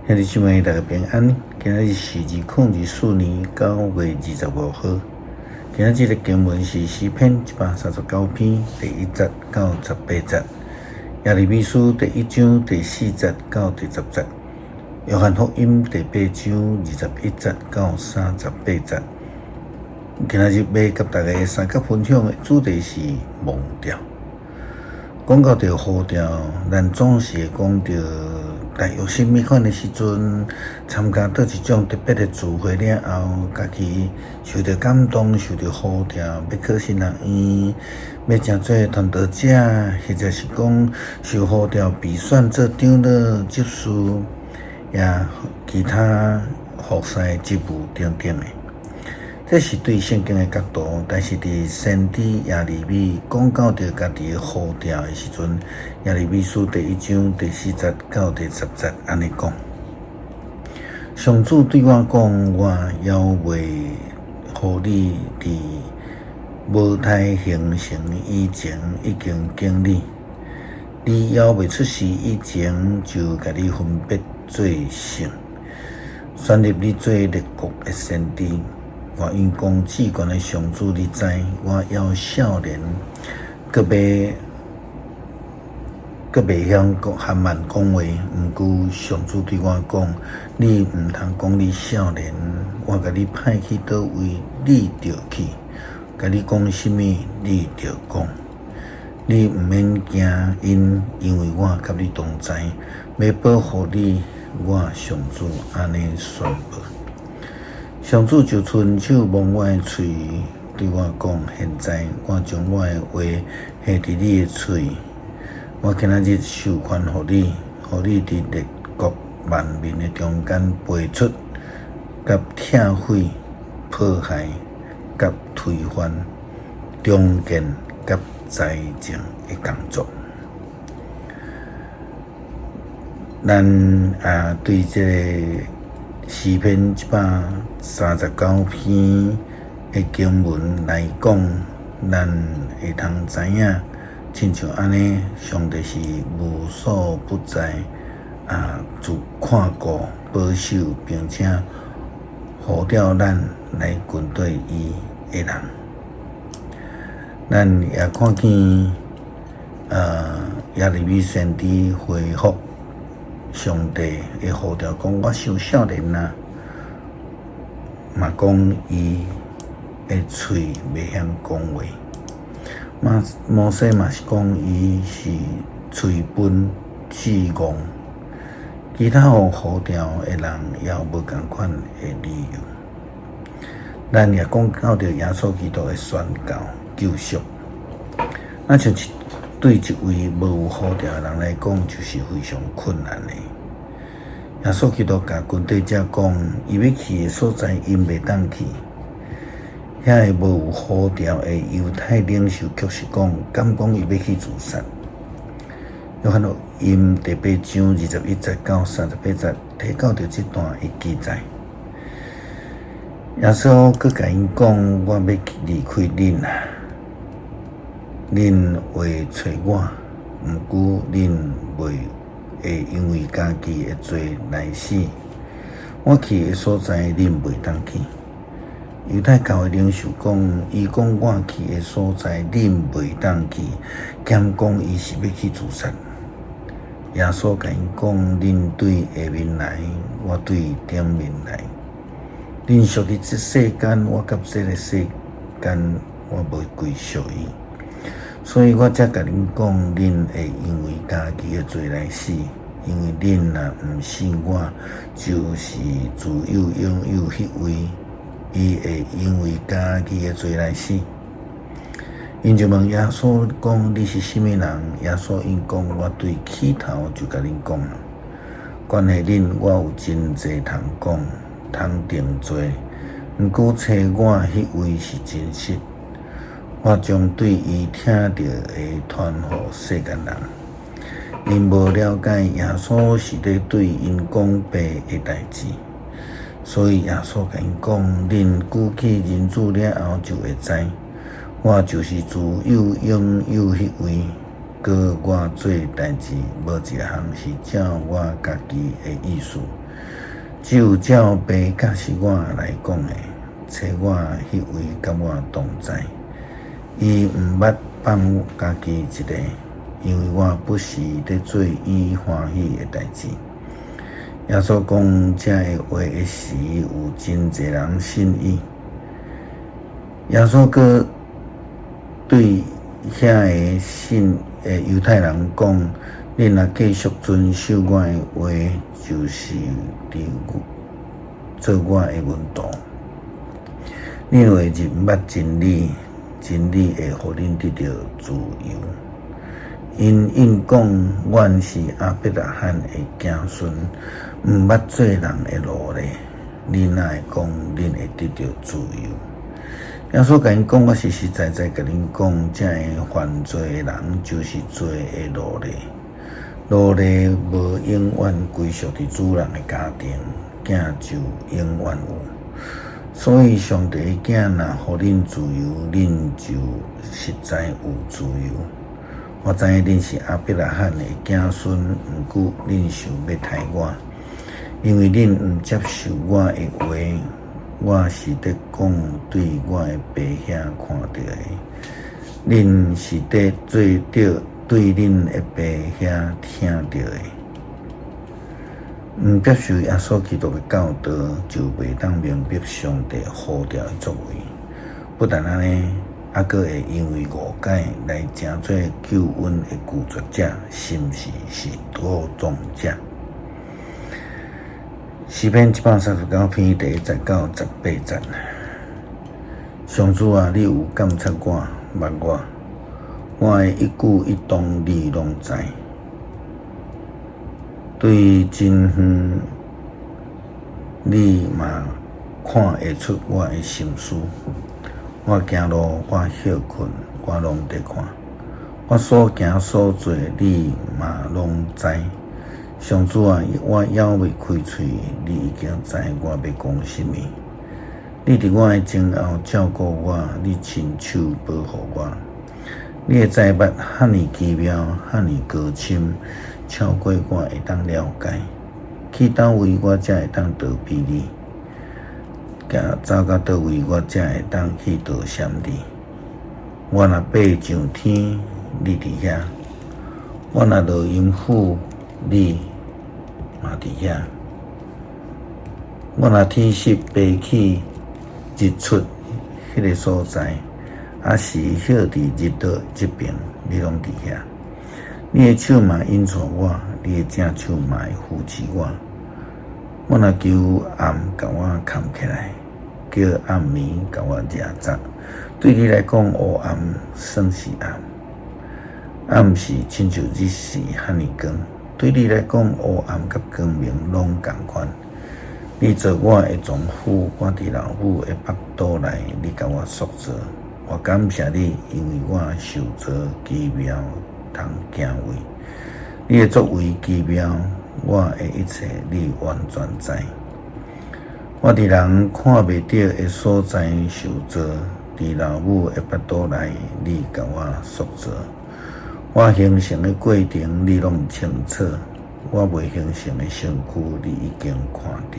兄弟姐妹，大家平安。今日是2024年9月25号。今日的经文是诗篇139篇第1节到18节，耶利米书第1章第4节到第10节，约翰福音第8章21节到38节。今日要甲大家三角分享的主题是忘掉。讲到着呼召，咱总是会讲到大约什么款的时阵，参加倒一种特别的聚会了后，家己受到感动，受到呼召，要考神学院，要成做传道者，或者是讲受呼召被选做长老、执事，也其他服侍职务等等的。这是对圣经的角度，但是伫先知耶利米讲到着家己的呼召的时阵，耶利米书第1章第4节到第10节安尼讲：上主对我讲，我还未互你伫母胎形成以前已经经历，你还未出世以前就甲你分别做圣，选入你做列国的先知。我因公至高的上主，你知，我还少年，阁未晓含慢讲话。毋过上主对我讲：你毋通讲你少年，我甲你派去倒位，你就去；甲你讲什么，你就讲。你毋免惊，因为我甲你同在，要保护你。我上主安尼宣布。上主就伸手摸我的喙，对我讲：现在我将我的话下伫你的喙，我今日授权予你，互你伫列国万民的中间背出甲拆毁、迫害、甲推翻、重建甲栽种的工作。咱对这个诗篇139篇的经文来讲，咱会通知影，亲像安尼，上帝是无所不在，自看顾、保守，并且呼召咱来跟对伊的人。咱也看见，耶利米先知回复上帝的呼召，讲我是少年啊，嘛讲伊的喙袂晓讲话。摩西嘛是讲伊是喙笨智戆，其他有呼召的人也有无同款的理由。咱也讲到着耶稣基督的宣告救赎，那像对一位无有呼召的人来讲，就是非常困难的。耶稣基督甲军队者讲，伊要去的所在，因袂当去。遐个无有呼召的犹太领袖却是敢讲伊要去自杀。约翰福音第8章21节到38节提到着这段的记载。耶稣佮甲因讲：我要离开恁啊，恁会找我，毋过恁袂会因为家己的罪来死。我去的所在，恁袂当去。犹太教的领袖讲，伊讲我去的所在，恁袂当去，兼讲伊是要去自杀。耶稣甲因讲：恁对下面来，我对顶面来。恁属于这世间，我甲这个世间，我袂归属伊。所以我才甲恁讲，恁会因为家己的罪来死，因为恁若毋信我，就是自有拥有迄位。伊会因为家己的罪来死。因就问耶稣讲：你是什么人？耶稣因讲：我对起头就甲恁讲了，关系恁我有真济通讲，通定罪。毋过找我迄位是真实，我将对伊听到的传互世间人。因无了解耶稣是咧对因讲白的代志。所以耶稣甲因讲：恁举起人子了后，就会知，我就是自有拥有迄位，佮我做代志，无一项是照我家己的意思，就照白甲是我来讲的，找我迄位甲我同在，伊毋捌放家己一个，因为我不时伫做伊欢喜的代志。耶稣讲这个话的时，有真侪人信伊。耶稣阁对遐个信犹太人讲：恁若继续遵守我的话，就是做我的门徒。恁会认捌真理，真理会互恁得到自由。因讲，阮是亚伯拉罕的子孙，毋捌做人的奴隶。恁哪会讲恁会得到自由？耶稣甲因讲，我实实在在甲恁讲，这个犯罪的人就是罪的奴隶。奴隶无永远归属伫主人的家庭，囝就永远有。所以上帝的囝若互恁自由，恁就实在有自由。我知影恁是亚伯拉罕的子孙，毋过恁想要杀我，因为恁毋接受我的话。我是伫讲对我的爸兄看到的，恁是伫做着对恁的爸兄听到的。毋接受耶稣基督的教导，就袂当明白上帝呼召的作为。不但安尼，还阁会因为误解来成做救恩的拒绝者，甚至是多种者。诗篇139篇第19、18节。上主啊，你有监察我、捌我，我的一举一动你拢知。对真远，你嘛看会出我的心思。我行路，我休困，我拢在看。我所行所做，你嘛拢知。上主啊，我还未开嘴，你已经知我要讲什么。你伫我的前后照顾我，你亲手保护我。你的财物遐尼奇妙，遐尼高深，超过我会当了解。去倒位我才会当逃避你？走到倒位我才会当去逃闪你？我若爬上天，你伫遐；我若落阴府，你嘛伫遐。我若天色爬起，日出迄个所在，还是歇伫日落这边，你拢伫遐。你的手嘛引带我，你的正手嘛会扶持我。我若求暗甲我藏起来，叫暗暝甲我遮罩。对你来讲，黑暗算是暗，暗时亲像日时遐尼光。对你来讲，黑暗甲光明拢同款。你做我的丈夫，我伫老母的腹肚内，你甲我塑造。我感谢你，因为我受造奇妙，通敬畏。你的作为奇妙，我的一切你完全知。我伫人看袂到的所在受造，伫老母的腹肚内，你甲我塑造。我形成的过程，你拢清楚；我未形成的身躯，你已经看到。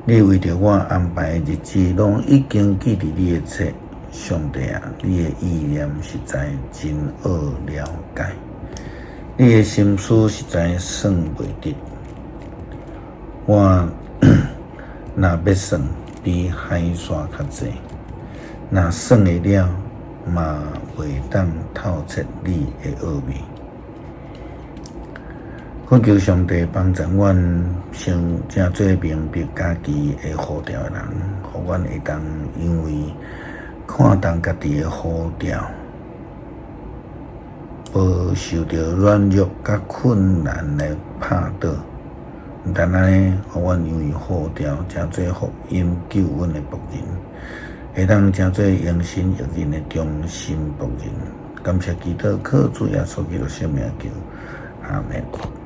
你为着我安排的日子，拢已经记伫你的册。上帝啊，你的意念实在真好了解，你的心思实在算袂得。我若要算，比海沙较济；若算会了，嘛袂当透彻你的奥秘。恳求上帝帮助阮，成正做明白家己的呼召的人，互阮会当因为看重家己的呼召，无受到软弱甲困难来拍倒。毋但安尼，互阮因为呼召，正做福音救恩的仆人，会当正做用心益人的忠心仆人。感谢基督靠主耶稣基督圣名求，阿门。